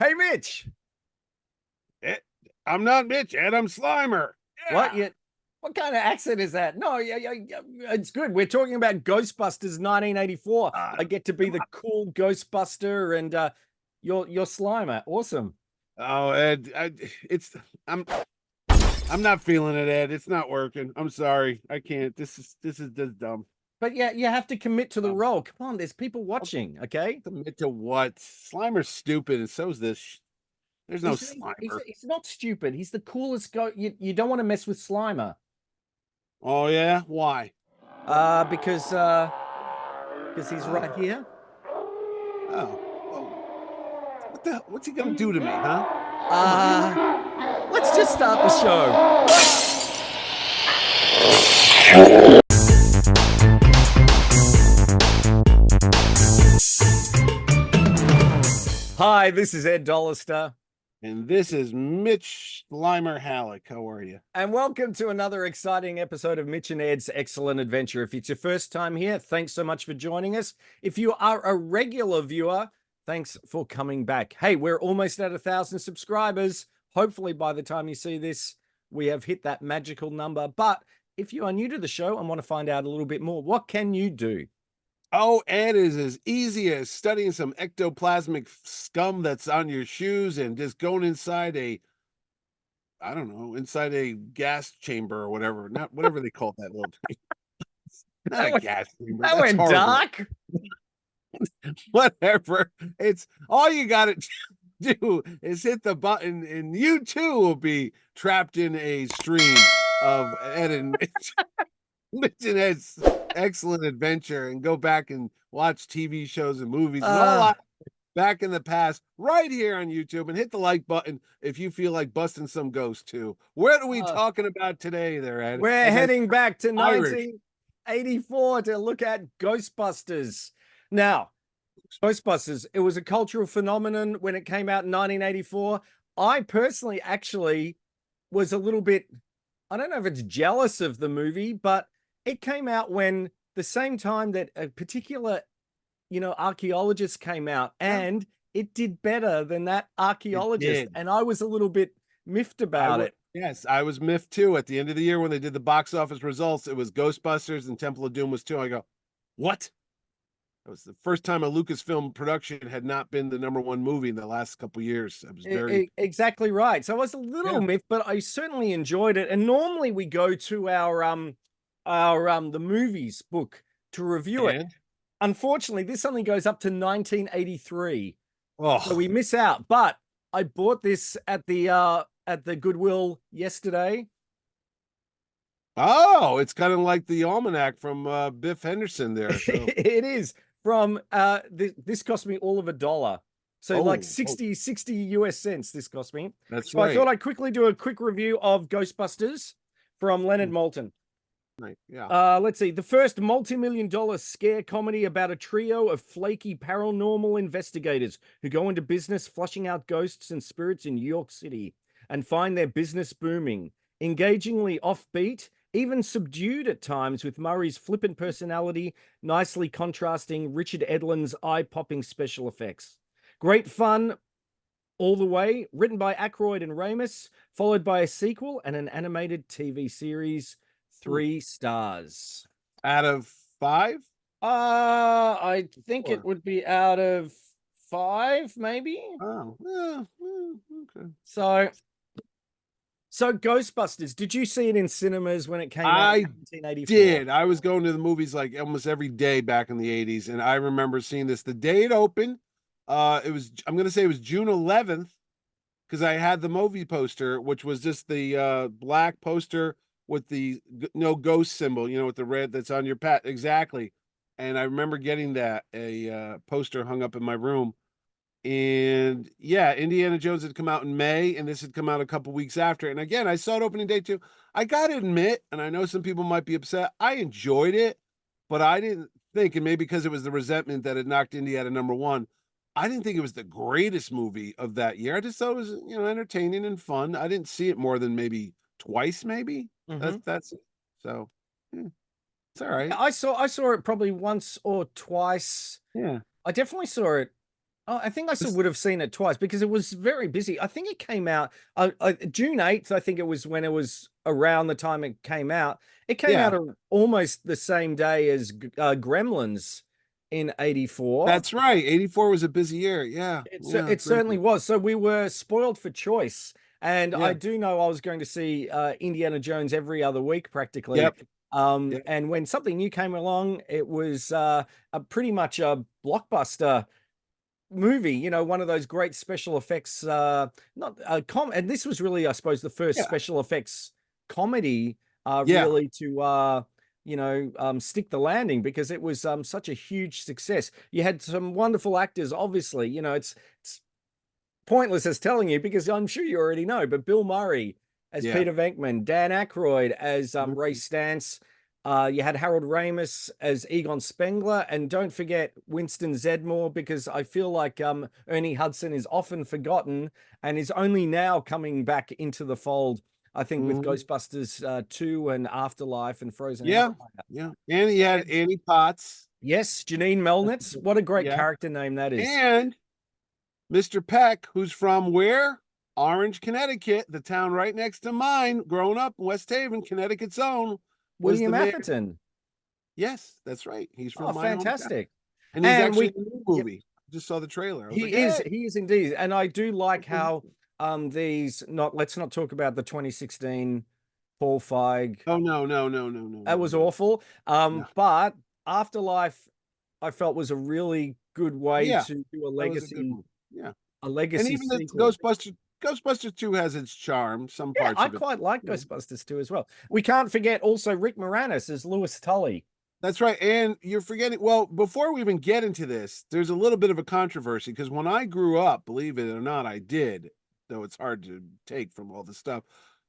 Hey, Mitch. Ed, I'm not Mitch, Ed. I'm Slimer. What Yeah. you? What kind of accent is that? No, it's good. We're talking about Ghostbusters 1984. I get to be Come the on. cool Ghostbuster, and you're Slimer. Awesome. Oh, Ed, I'm I'm not feeling it, Ed. It's not working. I'm sorry. I can't. This is just dumb. But yeah, you have to commit to the Um, role. Come on, there's people watching. Okay, Submit to what? Slimer's stupid, and so is this. There's no he's Slimer. he's not stupid. He's the coolest guy. You don't want to mess with Slimer. Oh yeah, why? Because he's right Oh, here. oh, oh. What's he gonna do to me, huh? Come on. Uh let's just start the show. Hi, this is Ed Dollister. And this is Mitch Slimer Halleck. How are you? And welcome to another exciting episode of Mitch and Ed's Excellent Adventure. If it's your first time here, thanks so much for joining us. If you are a regular viewer, thanks for coming back. Hey, we're almost at 1,000 subscribers. Hopefully, by the time you see this, we have hit that magical number. But if you are new to the show and want to find out a little bit more, what can you do? Oh, Ed is as easy as studying some ectoplasmic scum that's on your shoes and just going inside I don't know, inside a gas chamber or whatever. Not whatever they call that little thing. Not That a went, gas chamber. that That's went horrible. dark. Whatever. It's all you got to do is hit the button, and you too will be trapped in a stream of Ed and Mitch and Ed's excellent adventure and go back and watch TV shows and movies and all Uh, that back in the past right here on YouTube, and hit the like button if you feel like busting some ghost too. What are we uh, talking about today there, Ed? we're As I heading back to Irish. 1984 to look at Ghostbusters. Now, Ghostbusters, it was a cultural phenomenon when it came out in 1984. I personally actually was a little bit, I don't know if it's jealous of the movie, but it came out when the same time that a particular, archaeologist came out, Yeah, and it did better than that it archaeologist. did. And I was a little bit miffed I about was it. Yes, I was miffed too. At the end of the year when they did the box office results, it was Ghostbusters and Temple of Doom was two. I go, what? That was the first time a Lucasfilm production had not been the number one movie in the last couple years. I was very Exactly right. So I was a little yeah. miffed, but I certainly enjoyed it. And normally we go to our the movies book to review it. And Unfortunately, this only goes up to 1983. So oh we miss out. But I bought this at the Goodwill yesterday. oh, it's kind of like the almanac from Biff Henderson there. So It is from this cost me all of $1. So like oh, 60 US cents this cost me. that's So I thought right. I'd quickly do a quick review of Ghostbusters from Leonard Maltin. Right. Yeah. Let's see. The first multi-million dollar scare comedy about a trio of flaky paranormal investigators who go into business flushing out ghosts and spirits in New York City and find their business booming. Engagingly offbeat, even subdued at times, with Murray's flippant personality nicely contrasting Richard Edlund's eye-popping special effects. Great fun all the way, written by Aykroyd and Ramis, followed by a sequel and an animated TV series. Hmm. 3 stars. Out of five? I think it Four. would be out of 5, maybe. Oh, yeah, okay. So, Ghostbusters. Did you see it in cinemas when it came out in I 1984? did. I was going to the movies like almost every day back in the 80s, and I remember seeing this the day it opened. I'm gonna say it was June 11th, because I had the movie poster, which was just the black poster with the no ghost symbol, with the red that's on your pat exactly. And I remember getting that a poster hung up in my room. And yeah, Indiana Jones had come out in May, and this had come out a couple weeks after. And again, I saw it opening day too. I gotta admit, and I know some people might be upset, I enjoyed it, but I didn't think, and maybe because it was the resentment that had knocked Indy out of number one, I didn't think it was the greatest movie of that year. I just thought it was, entertaining and fun. I didn't see it more than maybe twice, maybe. Mm-hmm. That's it. So yeah, it's all right. I saw it probably once or twice. Yeah. I definitely saw it Oh, I think I still It's- would have seen it twice because it was very busy. I think it came out June 8th. I think it was when it was around the time it came out. It came out Yeah, almost the same day as Gremlins in 84. that's right. 84 was a busy year. Yeah, yeah, It certainly Gremlins. was. So we were spoiled for choice. And I Yeah, do know I was going to see Indiana Jones every other week practically. yep, yep. And when something new came along, it was pretty much a blockbuster movie, one of those great special effects, not and this was really, I suppose, the first Yeah, special effects comedy yeah. really to stick the landing because it was such a huge success. You had some wonderful actors, obviously. It's pointless as telling you because I'm sure you already know, but Bill Murray as Yeah. Peter Venkman, Dan Aykroyd as Ray Mhm. Stantz. You had Harold Ramis as Egon Spengler, and don't forget Winston Zedmore because I feel like Ernie Hudson is often forgotten and is only now coming back into the fold. I think with Mhm. Ghostbusters 2 and Afterlife and Frozen Yeah, Empire. yeah. And he had And Annie Potts. yes, Janine Melnitz. What a great Yeah. character name that is. And Mr. Peck, who's from where? Orange, Connecticut, the town right next to mine, growing up in West Haven, Connecticut's own, was William the mayor. Atherton. Yes, that's right. He's Oh, from my hometown. fantastic. And he's And actually we in the new Yep, movie. Just saw the trailer. I was like, he is hey. he is indeed. And I do like how these not let's not talk about the 2016 Paul Feig. Oh no, no, no, no, no, That no, was no. awful. No. But Afterlife I felt was a really good way Yeah, to do that was a good one. Yeah. a And legacy even the sequel. Ghostbusters 2 has its charm, some Yeah, parts I of it. quite like You know. Ghostbusters 2 as well. We can't forget also Rick Moranis as Louis Tully. That's right. And you're forgetting, well, before we even get into this, there's a little bit of a controversy because when I grew up, believe it or not, I did, though it's hard to take from all the stuff.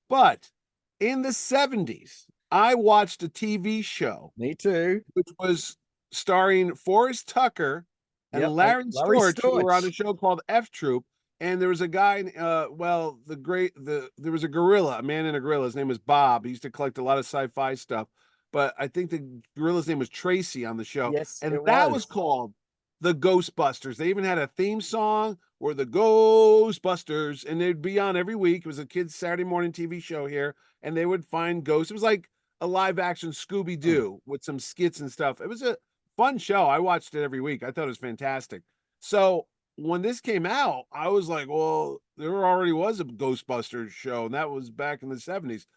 But in the 70s, I watched a TV show Me too. which was starring Forrest Tucker and Yep, and Larry Larry Storch, who were on a Storch. show called F Troop. And there was a guy, there was a gorilla, a man in a gorilla. His name was Bob. He used to collect a lot of sci-fi stuff, but I think the gorilla's name was Tracy on the show, Yes, and it that was was. called the Ghostbusters. They even had a theme song, or the Ghostbusters, and they'd be on every week. It was a kids' Saturday morning TV show here, and they would find ghosts. It was like a live action Scooby Doo with some skits and stuff. It was a fun show. I watched it every week. I thought it was fantastic. So when this came out, I was like, well, there already was a Ghostbusters show, and that was back in the 70s.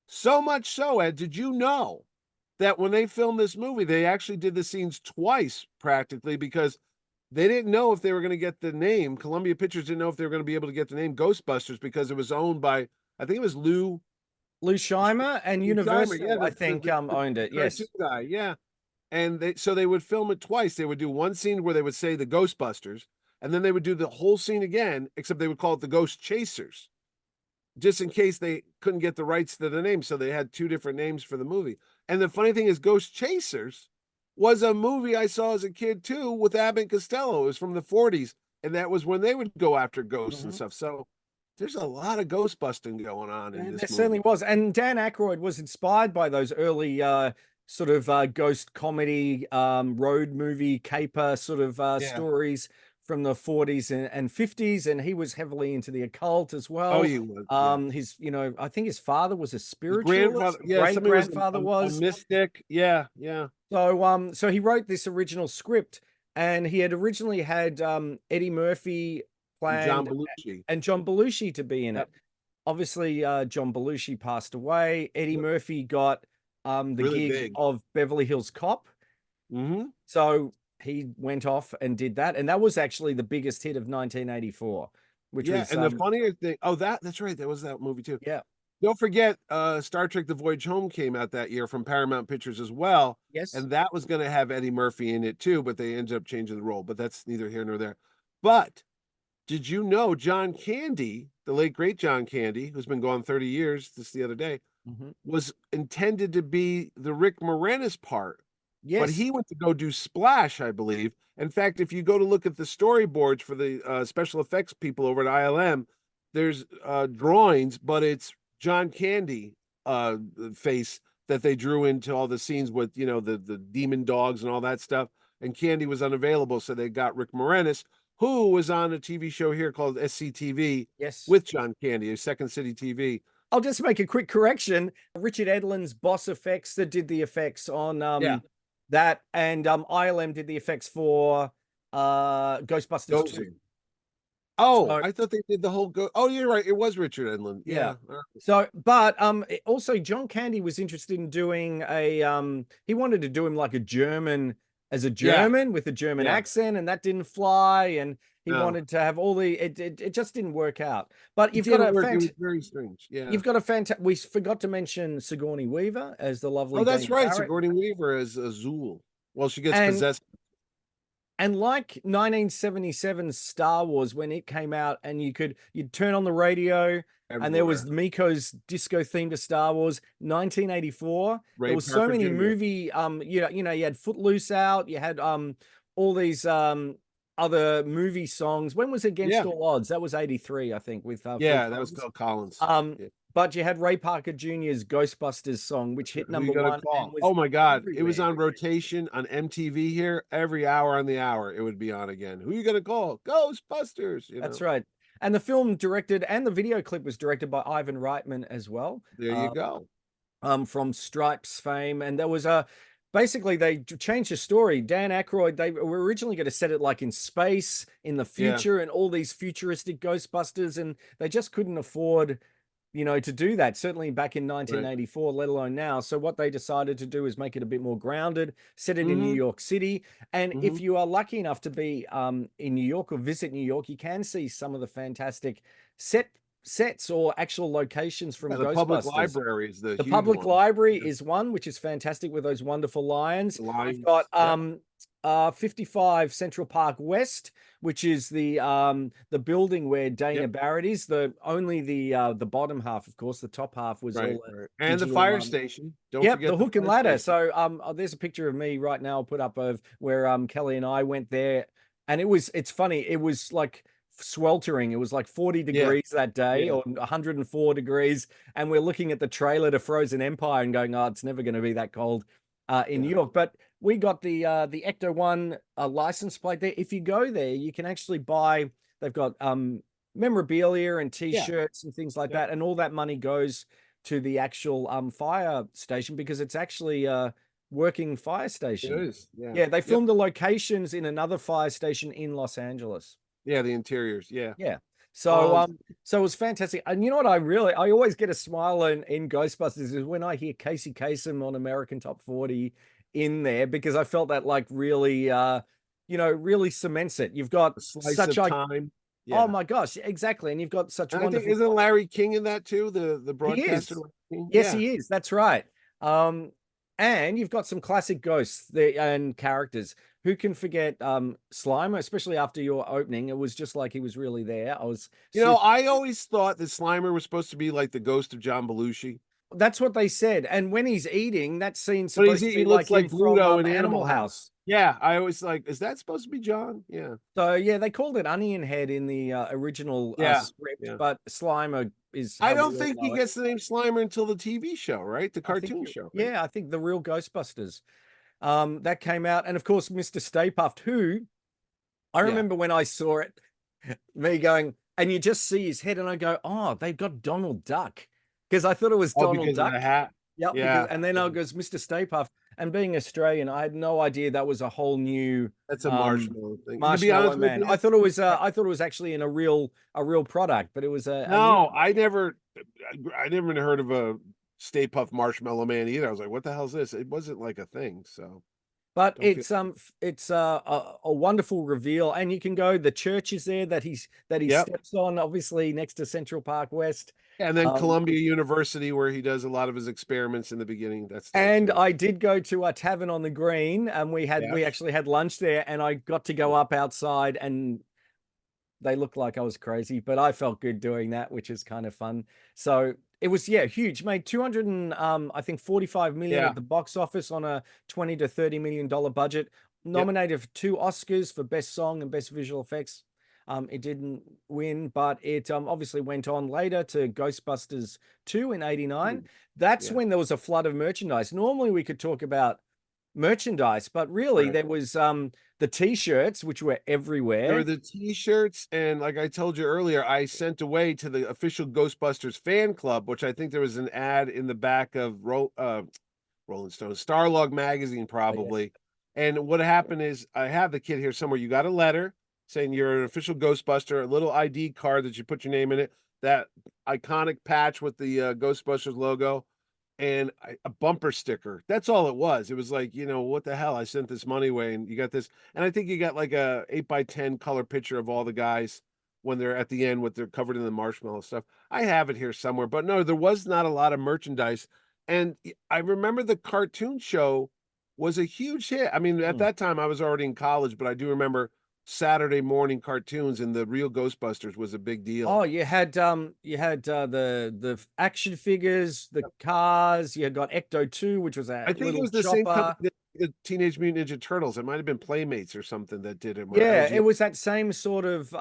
So much so, Ed, did you know that when they filmed this movie, they actually did the scenes twice practically because they didn't know if they were going to get the name. Columbia Pictures didn't know if they were going to be able to get the name Ghostbusters because it was owned by, I think it was Lou Scheimer and Lou Scheimer. Yeah, Universal, I think, the owned it. cartoon Yes. guy. Yeah. And they would film it twice. They would do one scene where they would say the Ghostbusters, and then they would do the whole scene again, except they would call it the Ghost Chasers, just in case they couldn't get the rights to the name. So they had two different names for the movie. And the funny thing is, Ghost Chasers was a movie I saw as a kid too with Abbott and Costello. It was from the 40s, and that was when they would go after ghosts and Mhm. stuff. So there's a lot of ghost busting going on in And there this certainly movie. was. And Dan Aykroyd was inspired by those early sort of ghost comedy, road movie caper sort of Yeah. stories from the 40s and 50s. And he was heavily into the occult as Oh, well. you would. Yeah. I think his father was a His grandfather, spiritualist, yeah, great somebody was grandfather a was. mystic. Yeah, yeah. So he wrote this original script, and he had originally had Eddie Murphy And John planned Belushi. and John Belushi to be in Yep. it. Obviously, John Belushi passed away. Eddie Yep. Murphy got the Really gig big. of Beverly Hills Cop, Hmm. so he went off and did that, and that was actually the biggest hit of 1984, which Yeah, was and the funnier thing, oh, that's right, that was that movie too. yeah, Don't forget, Star Trek: The Voyage Home came out that year from Paramount Pictures as well, yes, and that was going to have Eddie Murphy in it too, but they ended up changing the role. But that's neither here nor there. But did you know John Candy, the late great John Candy, who's been gone 30 years, just the other day, hmm was intended to be the Rick Moranis part, but yes, he went to go do Splash, I believe. In fact, if you go to look at the storyboards for the special effects people over at ILM, there's drawings, but it's John Candy face that they drew into all the scenes with, the demon dogs and all that stuff. And Candy was unavailable, so they got Rick Moranis, who was on a TV show here called SCTV Yes. with John Candy, Second City TV. I'll just make a quick correction. Richard Edlund's Boss Effects that did the effects on Yeah, that, and ILM did the effects for Ghostbusters 2. Dozing. Oh, So I thought they did the whole go. Oh, you're right. It was Richard Edlund. yeah. Yeah. So, but also John Candy was interested in doing a he wanted to do him like a German as a Yeah. German with a German Yeah. accent, and that didn't fly. And he No, wanted to have all the it just didn't work out. But it you've got didn't a work. It was very strange. Yeah. you've got a fantastic. We forgot to mention Sigourney Weaver as the Oh, lovely that's Dana right. Barrett, Sigourney Weaver as Azul. Well, she gets and possessed like 1977 Star Wars when it came out, and you'd turn on the radio, and there was everywhere. Miko's disco theme to Star Wars. 1984, there Ray was so Parker many Jr. movie you had Footloose out, you had all these other movie songs. When was Against Yeah. All Odds? That was 83, I think, with Phil Yeah. That was Collins. Phil Collins. Um, Yeah. but you had Ray Parker Jr.'s Ghostbusters song, which hit Who number you gonna one and call? was Oh my God. It was everywhere. on rotation on MTV here every hour on the hour. It would be on again. Who you gonna call? Ghostbusters, you That's know. right. And the film directed and the video clip was directed by Ivan Reitman as well, There you go. from Stripes fame. And there was a basically they changed the story. Dan Aykroyd, they were originally going to set it like in space in the Yeah. future and all these futuristic Ghostbusters, and they just couldn't afford to do that, certainly back in Right. 1984, let alone now. So what they decided to do is make it a bit more grounded, set it in New Mm-hmm. York City. And Mm-hmm. if you are lucky enough to be in New York or visit New York, you can see some of the fantastic sets or actual locations Yeah, from the public Ghostbusters. library is the The huge public one. library Yeah. is one, which is fantastic with those wonderful lions. The You've got lines. Yeah. 55 Central Park West, which is the building where Dana Yep. Barrett is. The bottom half, of course, the top half was Right. all Right. And the digital. fire station. Don't Yep, the forget the hook and fire ladder. station. So there's a picture of me right now put up of where Kelly and I went there, and it's funny, it was like sweltering. It was like 40 Yeah. degrees that day Yeah. or 104 degrees, and we're looking at the trailer to Frozen Empire and going, oh, it's never going to be that cold in New Yeah. York. But we got the Ecto One license plate there. If you go there, you can actually buy. They've got memorabilia and Yeah. T-shirts and things like Yeah. that, and all that money goes to the actual fire station because it's actually a working fire It station. is. Yeah. Yeah, they Yep. filmed the locations in another fire station in Los Angeles. Yeah. The interiors. Yeah. Yeah. So Um. so it was fantastic. And you know what I always get a smile in Ghostbusters is when I hear Casey Kasem on American Top 40 in there, because I felt that like really really cements it. You've got A slice such of like time. oh Yeah. my gosh, exactly. And you've got such And I think wonderful isn't Larry King in that too? The he broadcaster. is. Larry King? Yes, Yeah. he is. That's right. Um, and you've got some classic ghosts there and characters. Who can forget Slimer, especially after your opening? It was just like he was really there. I was You know, super. I always thought that Slimer was supposed to be like the ghost of John Belushi, That's what they said. And when he's eating, that scene's but supposed to he be looks like him like from Bluto in Animal Animal House. House. Yeah, I always like, is that supposed to be John? Yeah. So yeah, they called it Onion Head in the original Yeah. script, Yeah. but Slimer is I how we don't all think he know it. gets the name Slimer until the TV show, right? The I think cartoon you, show, right? yeah, I think the real Ghostbusters. That came out, and of course, Mr. Stay Puft, who I Yeah. remember when I saw it, me going, and you just see his head, and I go, oh, they've got Donald Duck, because I thought it was Oh, Donald because of Duck. the hat. Yep, because Yeah. and then I goes Mr. Stay Puft, and being Australian, I had no idea that was a whole new That's a marshmallow thing. To be Marshmallow honest with Man. you, I thought it was actually in a real product, but it was a new. no, I never even heard of a Stay Puft Marshmallow Man either. I was like, what the hell's this? It wasn't like a thing. So But don't feel. it's a wonderful reveal, and you can go. The church is there that he Yep. steps on, obviously next to Central Park West. And then Um, Columbia University, where he does a lot of his experiments in the beginning. That's there and too. I did go to a tavern on the green, and Yeah. we actually had lunch there, and I got to go up outside, and they looked like I was crazy, but I felt good doing that, which is kind of fun. So it was, yeah, huge. Made 200 and I think 45 million Yeah. at the box office on a 20 to 30 million dollar budget. Yep. Nominated for 2 Oscars for best song and best visual effects. It didn't win, but it obviously went on later to Ghostbusters 2 in '89. That's Yeah. when there was a flood of merchandise. Normally we could talk about merchandise, but really Right. there was the t-shirts, which were There were everywhere. the T-shirts, and like I told you earlier, I sent away to the official Ghostbusters fan club, which I think there was an ad in the back of Rolling Stone, Starlog magazine, Oh, yes. probably. And what happened is, I have the kid here somewhere. You got a letter saying you're an official Ghostbuster, a little ID card that you put your name in it, that iconic patch with the Ghostbusters logo, and a bumper sticker. That's all it was. It was like, what the hell? I sent this money away, and you got this. And I think you got like a 8x10 color picture of all the guys when they're at the end with they're covered in the marshmallow stuff. I have it here somewhere, but no, there was not a lot of merchandise. And I remember the cartoon show was a huge hit. I mean, at Mm. that time I was already in college, but I do remember Saturday morning cartoons, and the real Ghostbusters was a big deal. Oh, you had the action figures, the cars. You had got Ecto 2, which was a I think it little was the same company chopper. that did Teenage Mutant Ninja Turtles. It might have been Playmates or something that did it, where I Yeah, was it young. was that same sort of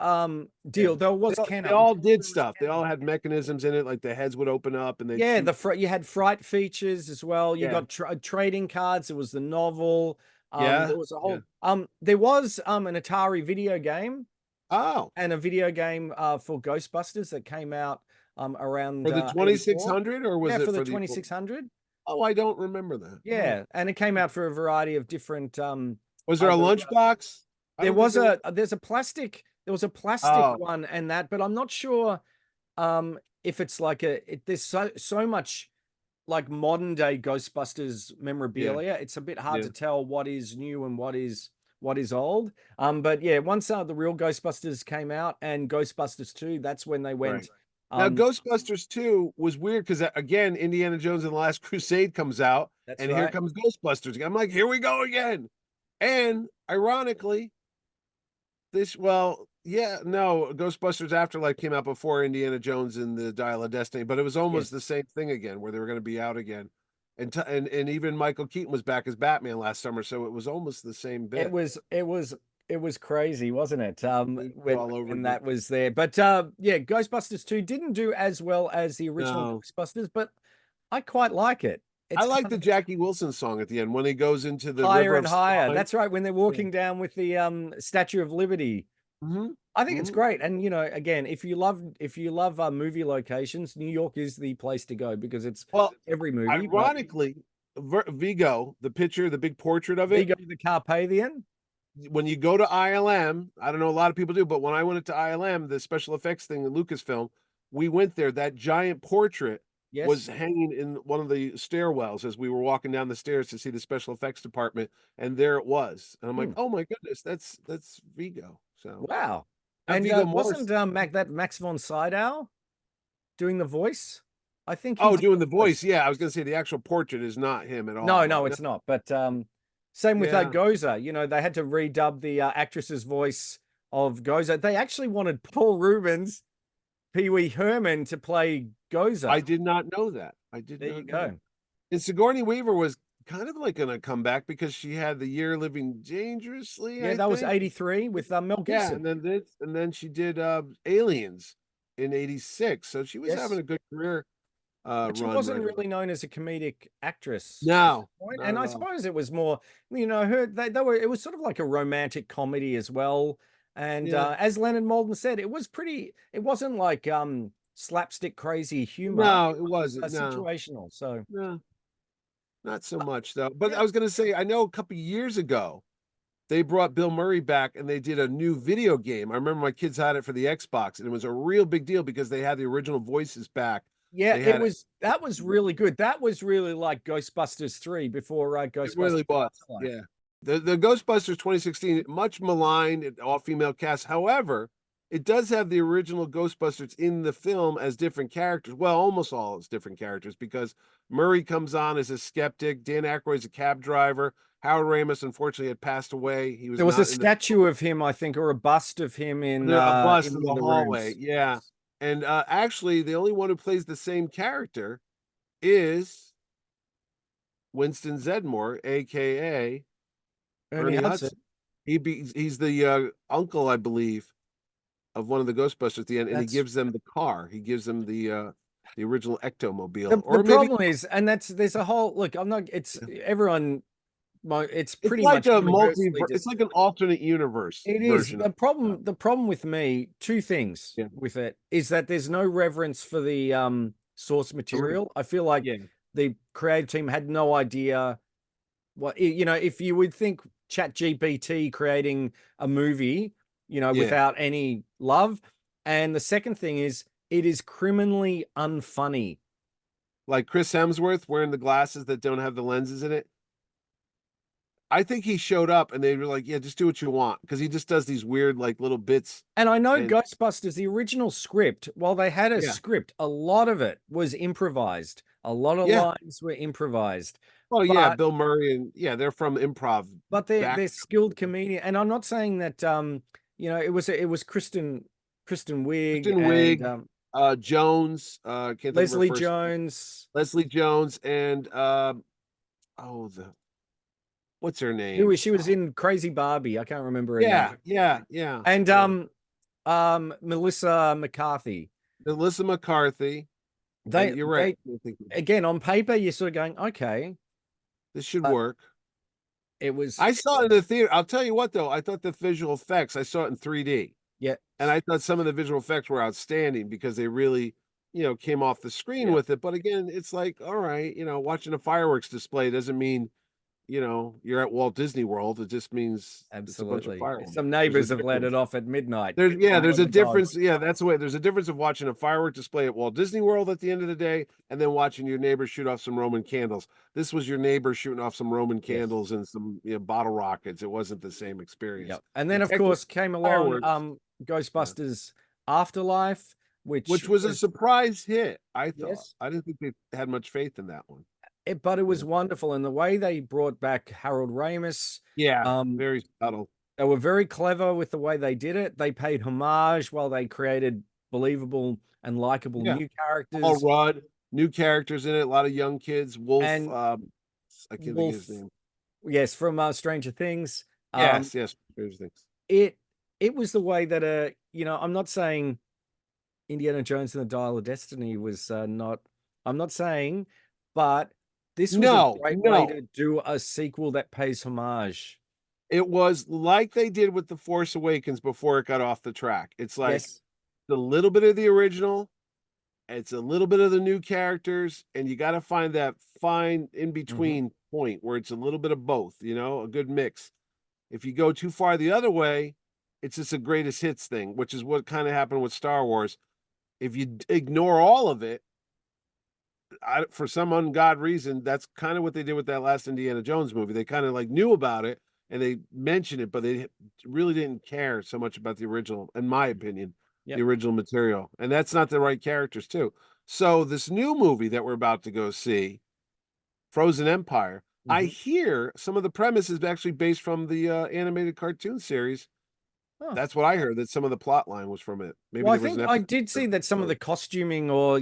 Yeah. deal. There They was all they Kenner. I'm all pretty did sure it was stuff. They all Kenner. had mechanisms in it, like the heads would open up and they'd Yeah, shoot. you had fright features as well. You Yeah. got trading cards. There was the novel. Yeah. There was a Yeah. whole there was an Atari video game Oh, and a video game for Ghostbusters that came out around for the 84. 2600, or was Yeah, it for the for the 2600. Oh, I don't remember that. Oh. Yeah, and it came out for a variety of different Was there a other lunchbox? I there don't think was there was. a plastic Oh, one and that, but I'm not sure if it's like there's so much like modern day Ghostbusters yeah, memorabilia. It's a bit hard yeah, to tell what is new and what is old. But yeah, once the real Ghostbusters came out and Ghostbusters 2, that's when they right. went Now, um Ghostbusters 2 was weird because, again, Indiana Jones and the Last Crusade comes out, that's and here right. comes Ghostbusters again. I'm like, here we go again. And ironically, yeah, no, Ghostbusters Afterlife came out before Indiana Jones and the Dial of Destiny, but it was almost Yes. the same thing again, where they were going to be out again. And even Michael Keaton was back as Batman last summer, so it was almost the same It bit. was it was it was crazy, wasn't it? All over When again. that was there. But yeah, Ghostbusters 2 didn't do as well as the original No. Ghostbusters, but I quite like it. I It's like kind the of Jackie Wilson song at the end when he goes into the higher River and of higher. Slime. That's right, when they're Yeah. walking down with the Statue of Liberty. Mhm, I think it's mhm. great. And again, if you love movie locations, New York is the place to go because it's Well, every movie, but ironically, Vigo, the picture, the big portrait of it, Vigo the Carpathian. when you go to ILM, I don't know, a lot of people do, but when I went to ILM, the special effects thing in Lucasfilm, we went there. That giant portrait was Yes. hanging in one of the stairwells as we were walking down the stairs to see the special effects department, and there it was. And I'm like, Hmm. oh my goodness, that's Vigo. So Wow. not And Vigo wasn't Morrison. Max von Sydow doing the voice? I think he Oh, did doing the the voice. voice. Yeah, I was gonna say the actual portrait is not him at all, No, but no, no, it's not. But same with yeah. Gozer. They had to redub the actress's voice of Gozer. They actually wanted Paul Rubens, Pee Wee Herman to play I Gozer. did not know that. I did There you not know. go. And Sigourney Weaver was kind of like gonna come back because she had The Year Living Dangerously, Yeah, I that was think. 83 with Mel Yeah, Gibson. and then she did Aliens in '86. So she was having Yes. a good career But she run wasn't right really around. known as a comedic actress at that No, point. not And at I all. suppose it was more, they were, it was sort of like a romantic comedy as well. And Yeah. as Leonard Maltin said, it wasn't like slapstick crazy humor. No, It it was wasn't. No, situational. So no, not so much though. But yeah, I was gonna say, I know a couple years ago they brought Bill Murray back and they did a new video game. I remember my kids had it for the Xbox, and it was a real big deal because they had the original voices back. yeah, They had that was really good. That was really like Ghostbusters 3 before It really Ghostbusters was. Afterlife. Yeah. The Ghostbusters 2016, much maligned, all-female cast. However, it does have the original Ghostbusters in the film as different characters. Well, almost all as different characters because Murray comes on as a skeptic, Dan Aykroyd's a cab driver. Howard Ramis unfortunately had passed away. He was There was a not in the statue of him, I think, or a bust of him a bust in in one of the the hallway. rooms. Yeah. Yes. And actually the only one who plays the same character is Winston Zedmore, aka Ernie Ernie Hudson. Hudson. He's the uncle, I believe, of one of the Ghostbusters at the end, and he That's gives them the car. He gives them the original Ectomobile, the or maybe problem is, and there's a whole look. I'm not. It's everyone. it's It's pretty like much a universally it's just. like an alternate universe It is version of the stuff. problem. The problem with me, two things Yeah. with it is that there's no reverence for the source Ori- material. I feel like Yeah. the creative team had no idea what if you would think Chat GPT creating a movie, Yeah. without any love. And the second thing is it is criminally unfunny. Like Chris Hemsworth wearing the glasses that don't have the lenses in it. I think he showed up and they were like, "Yeah, just do what you want," because he just does these weird like little bits. And I know And Ghostbusters, the original script, while they had a yeah, script, a lot of it was improvised. A lot of yeah. lines were improvised. Oh yeah, But Bill Murray and yeah, they're from improv they're skilled background. comedian. And I'm not saying that it was Kristen Wiig Kristen and Wiig, Jones, can't think of her Leslie first name. Jones. Leslie Jones and oh the what's her Who name? was she was Oh, in Crazy Barbie. I can't remember her name. yeah. And Melissa McCarthy. Melissa McCarthy. They You're right. they again on paper you're sort of going, okay, This should but work. it was I saw it in the theater. I'll tell you what though, I thought the visual effects, I saw it in 3D. yeah, And I thought some of the visual effects were outstanding because they really, came off the screen yeah, with it. But again, it's like, all right, watching a fireworks display doesn't mean, you're at Walt Disney World. It just means it's a bunch of absolutely. fireworks. Some There's a neighbors have let it difference. off at midnight There's on a the dog. difference. Yeah, that's the way. There's a difference of watching a firework display at Walt Disney World at the end of the day, and then watching your neighbor shoot off some Roman candles. This was your neighbor shooting off some Roman Yes. candles and some bottle rockets. It wasn't the same experience. Yep. And The then of technical course came along fireworks, yeah, Ghostbusters Afterlife, which which was a was surprise hit. I thought. yes, I didn't think they had much faith in that one. but it Yeah, was wonderful. And the way they brought back Harold Ramis, yeah, um, very subtle. they were very clever with the way they did it. They paid homage while they created believable and likable Yeah, new Paul characters. Rudd, new characters in it. A lot of young kids. Wolf. And I can't think of his Wolf, name. yes, from Stranger Things. Um, Yes. There's things. it it was the way that I'm not saying Indiana Jones and the Dial of Destiny was not. I'm not saying, but this was a No, great way no. to do a sequel that pays homage. It was like they did with The Force Awakens before it got off the track. It's like Yes. a little bit of the original, it's a little bit of the new characters, and you got to find that fine in Hmm. between point where it's a little bit of both, a good mix. If you go too far the other way, it's just a greatest hits thing, which is what kind of happened with Star Wars. If you ignore all of it, for some ungod reason, that's kind of what they did with that last Indiana Jones movie. They kind of like knew about it and they mentioned it, but they really didn't care so much about the original, in my opinion, the Yep. original material. And that's not the right characters, too. So this new movie that we're about to go see, Frozen Empire, I Hmm. hear some of the premise is actually based from the animated cartoon series. Oh. That's what I heard. That some of the plot line was from it. Maybe Well, I there was an think I episode. did see that some of the costuming, or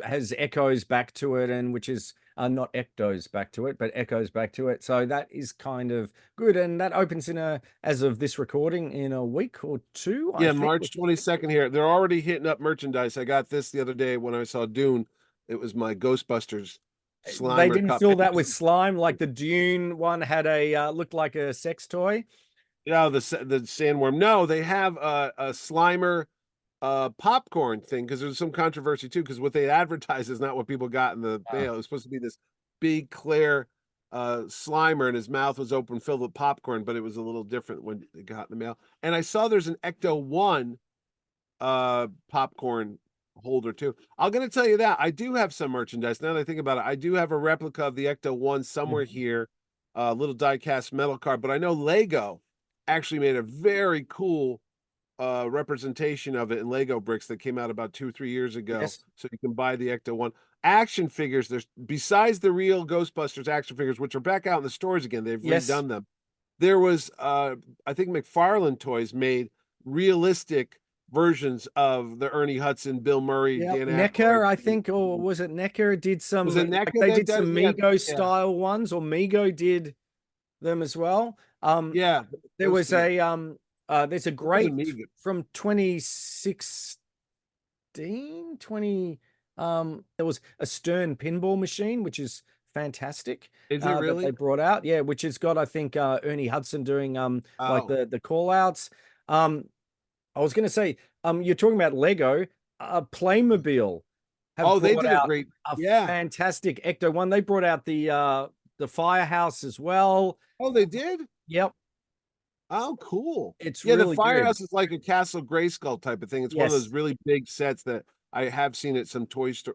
has echoes back to it, and which is not ectos back to it, but echoes back to it. So that is kind of good, and that opens as of this recording, in a week or two, I Yeah, think. March 22nd here. They're already hitting up merchandise. I got this the other day when I saw Dune. It was my Ghostbusters They Slimer didn't cup. fill that with slime like the Dune one had looked like a sex toy. Yeah, the sandworm. No, they have a Slimer popcorn thing because there's some controversy too. Because what they advertise is not what people got in the Oh, mail. It was supposed to be this big clear Slimer, and his mouth was open, filled with popcorn, but it was a little different when it got in the mail. And I saw there's an Ecto One popcorn holder too. I'm gonna tell you that I do have some merchandise. Now that I think about it, I do have a replica of the Ecto One somewhere mhm. here, a little die cast metal card. But I know Lego actually made a very cool representation of it in Lego bricks that came out about 2 or 3 years ago. Yes, So you can buy the Ecto One action figures. There's besides the real Ghostbusters action figures, which are back out in the stores again. They've yes, redone them. There was I think McFarlane Toys made realistic versions of the Ernie Hudson, Bill Murray, yeah. Dan Aykroyd. Necker, I think, or was it Necker? Did Was some it like NECA they that did does? some Yeah, Mego yeah, style ones, or Mego did them as well. yeah. There was Yeah, there's a it was great Amiga. from 2016, 20. There was a Stern pinball machine, which is fantastic Is it that they really? brought out. Yeah, which has got, I think, Ernie Hudson doing like Oh, the call outs. Um, I was going to say, you're talking about Lego. Playmobil have oh, they brought did a out great. a Yeah. fantastic Ecto one. They brought out the firehouse as well. Oh, they did. Yep, Oh, cool. it's Yeah, the really good. firehouse is like a Castle Grayskull type of thing. It's one of those Yes. really big sets that I have seen at some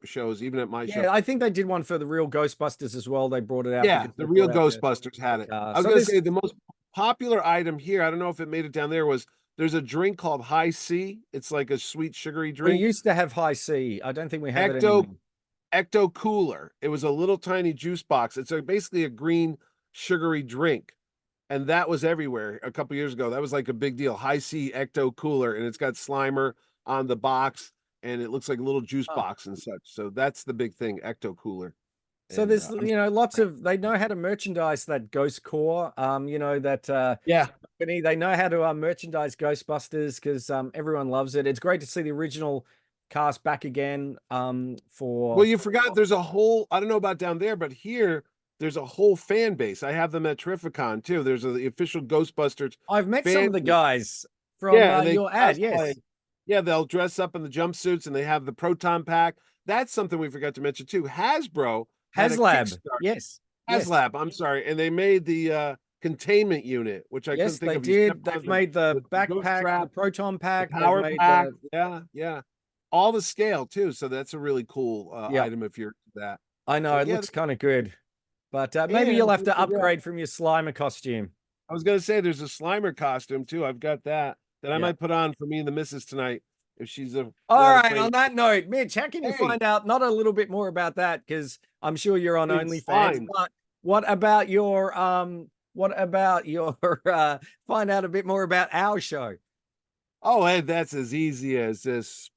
shows, even at my show. Yeah, I think they did one for the real Ghostbusters as well. They brought it out Yeah, because they the real brought out Ghostbusters the had it. car. I was So gonna there's say the most popular item here, I don't know if it made it down there, was there's a drink called High C. It's like a sweet sugary we drink. used to have High C. I don't think we have it Ecto anymore. Ecto Cooler. It was a little tiny juice box. It's basically a green sugary drink. And that was everywhere a couple years ago. That was like a big deal. High C Ecto Cooler, and it's got Slimer on the box, and it looks like a little juice Oh. box and such. So that's the big thing, Ecto Cooler. So And there's lots of they know how to merchandise that Ghost Core. That yeah. company. They know how to merchandise Ghostbusters because everyone loves it. It's great to see the original cast back again. Well, For you forgot there's a whole, I don't know about down there, but here there's a whole fan base. I have them at Terrificon too. There's the official Ghostbusters I've met some fan of the group. guys from Yeah, and they your ad. cosplay. Yes, Yeah, they'll dress up in the jumpsuits and they have the proton pack. That's something we forgot to mention too. Hasbro had a HasLab. Kickstarter. Yes, yes, HasLab, I'm sorry, and they made the containment unit, which I couldn't yes. think They of. You step did. on They've made the the ghost backpack, the trap, proton the pack. They've power made pack. the Yeah, yeah. All the scale too. So that's a really cool yeah. item if you're that. I know So it yeah, looks kind of good, but maybe you'll and have don't to forget, upgrade from your Slimer costume. I was gonna say there's a Slimer costume too. I've got that I Yeah. might put on for me and the missus tonight if she's All not right. afraid. On that note, Mitch, how can you Hey, find out not a little bit more about that? Because I'm sure you're on it's OnlyFans, fine. but what about your what about your find out a bit more about our show? Oh, Ed, that's as easy as this.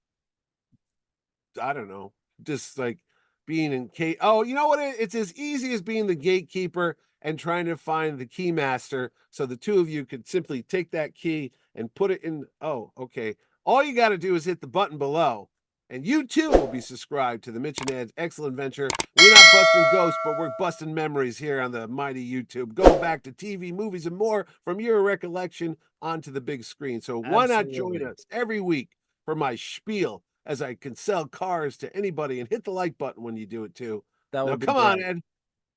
I don't know, just like being in Kate. Oh, you know what? It's as easy as being the gatekeeper and trying to find the key master. So the two of you could simply take that key and put it in. Oh, okay. All you got to do is hit the button below, and you too will be subscribed to the Mitch and Ed's Excellent Adventure. We're not busting ghosts, but we're busting memories here on the mighty YouTube, going back to TV, movies, and more from your recollection onto the big screen. So why not join Absolutely. us every week for my spiel as I can sell cars to anybody, and hit the like button when you do it too. That Now, would be come on, great. Ed.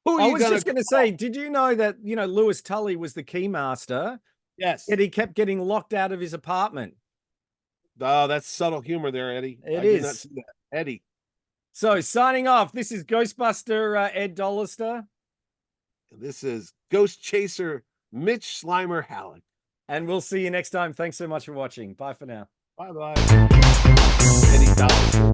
Who are I you was gonna just going to say, call? did you know that, Lewis Tully was the key master, Yes. yet he kept getting locked out of his apartment? Oh, that's subtle humor there, Eddie. It I did not is. see that. Eddie, So signing off, this is Ghostbuster Ed Dollister, this is Ghost Chaser Mitch Slimer Halleck. and we'll see you next time. Thanks so much for watching. Bye for now. Bye bye. Eddie Dollar.